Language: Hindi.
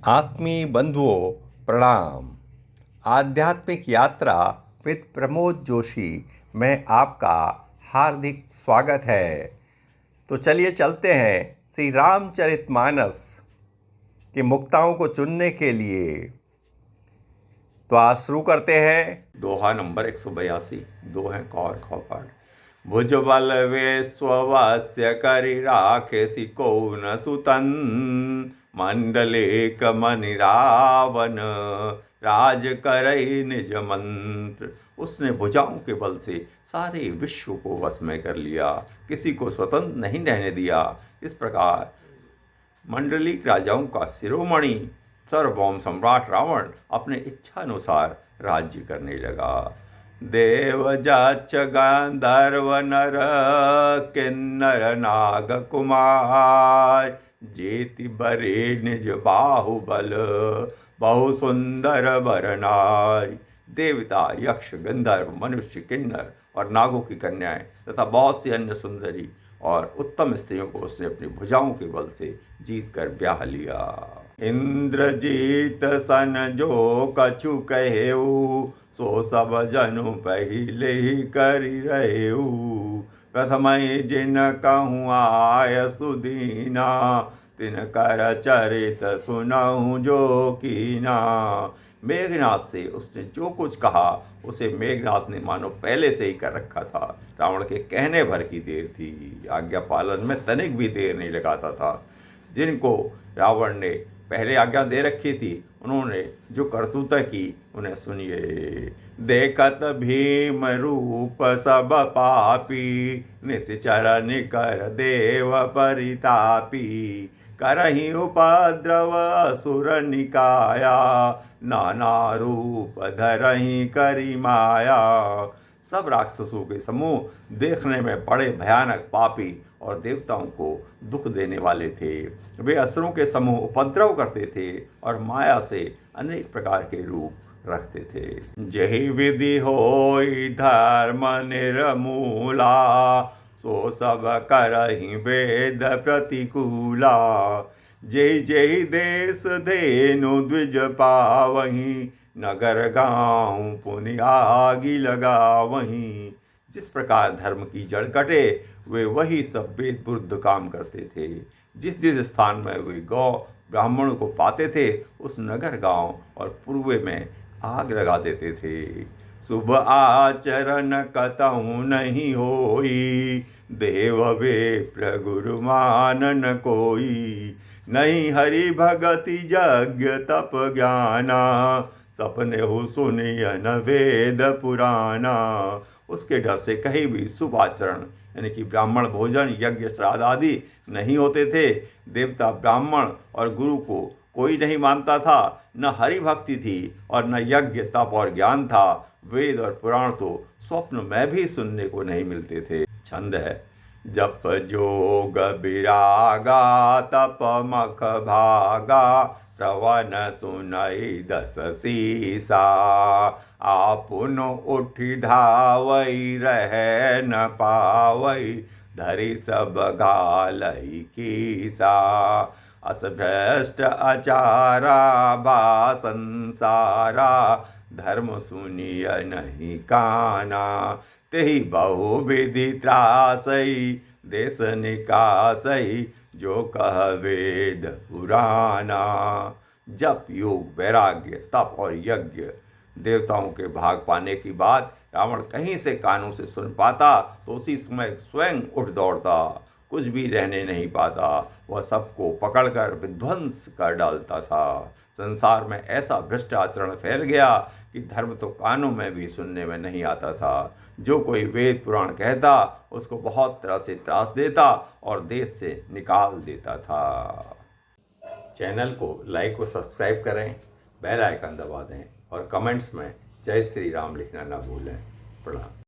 आत्मीय बंधुओं प्रणाम। आध्यात्मिक यात्रा विद प्रमोद जोशी में आपका हार्दिक स्वागत है। तो चलिए चलते हैं श्री रामचरितमानस के मुक्ताओं को चुनने के लिए। तो आज शुरू करते हैं। दोहा नंबर 182। दो हैं कौर खौपाट। भुजबल विश्ववास्य करि राखे सिको न सुतन, मंडलेक मनि रावण राज करई निज मंत्र। उसने भुजाओं के बल से सारे विश्व को वश में कर लिया, किसी को स्वतंत्र नहीं रहने दिया। इस प्रकार मंडलिक राजाओं का शिरोमणि सार्वभौम सम्राट रावण अपने इच्छानुसार राज्य करने लगा। देव जाच गांधर्व नर किन्नर नाग कुमार, जेति बरे निज बाहुबल बहु सुंदर वर नारी। देवता, यक्ष, गंधर्व, मनुष्य, किन्नर और नागों की कन्याएं तथा बहुत सी अन्य सुंदरी और उत्तम स्त्रियों को उसने अपनी भुजाओं के बल से जीत कर ब्याह लिया। इंद्रजीत सन जो कछु कहेऊ, सो सब जनु पहिले ही करि रहेऊ। प्रथम जिन कहूँ आय सुदीना, तिन कर चरित सुनऊँ जो कीना। मेघनाथ से उसने जो कुछ कहा उसे मेघनाथ ने मानो पहले से ही कर रखा था। रावण के कहने भर की देर थी, आज्ञा पालन में तनिक भी देर नहीं लगाता था। जिनको रावण ने पहले आज्ञा दे रखी थी उन्होंने जो करतूता की उन्हें सुनिए। देखत भीम रूप सब पापी, निश्चर निकर देव परितापी। करहि उपद्रव असुर निकाया, नाना रूप धरहि करि माया। सब राक्षसों के समूह देखने में बड़े भयानक, पापी और देवताओं को दुख देने वाले थे। वे असुरों के समूह उपद्रव करते थे और माया से अनेक प्रकार के रूप रखते थे। जहि विधि होई धर्म निर्मूला, सो सब करहि वेद प्रतिकूला। जय जय देश धेनु द्विज पावहीं, नगर गाँव पुनि आगि लगावहीं। जिस प्रकार धर्म की जड़ कटे वे वही सब वेद विरुद्ध काम करते थे। जिस जिस स्थान में वे गौ ब्राह्मणों को पाते थे उस नगर गांव और पूर्व में आग लगा देते थे। शुभ आचरण कतहु नहीं होई, देव विप्र गुरु मानन कोई। नहीं हरि भगति यज्ञ तप ज्ञाना, सपने हो सुनियन वेद पुराना। उसके डर से कहीं भी शुभ आचरण यानी कि ब्राह्मण भोजन, यज्ञ, श्राद्ध आदि नहीं होते थे। देवता, ब्राह्मण और गुरु को कोई नहीं मानता था। न हरि भक्ति थी और न यज्ञ, तप और ज्ञान था। वेद और पुराण तो स्वप्न में भी सुनने को नहीं मिलते थे। छंद है। जप जोग विरागा, तप मख भागा। श्रवण सुनई दस सीसा, आपुन उठि धावई रह न पावई। धरि सब घालई कीसा, असभ्रष्ट आचारा भा संसारा। धर्म सुनिय नहीं काना, तेहि बहु विधि त्रासई। देश निकासई, जो कह वेद पुराना। जप, योग, वैराग्य, तप और यज्ञ देवताओं के भाग पाने की बात रावण कहीं से कानों से सुन पाता तो उसी समय स्वयं उठ दौड़ता, कुछ भी रहने नहीं पाता। वह सबको पकड़कर विध्वंस कर डालता था। संसार में ऐसा भ्रष्ट आचरण फैल गया कि धर्म तो कानों में भी सुनने में नहीं आता था। जो कोई वेद पुराण कहता उसको बहुत तरह से त्रास देता और देश से निकाल देता था। चैनल को लाइक और सब्सक्राइब करें, बेल आइकन दबा दें और कमेंट्स में जय श्री राम लिखना ना भूलें। प्रणाम।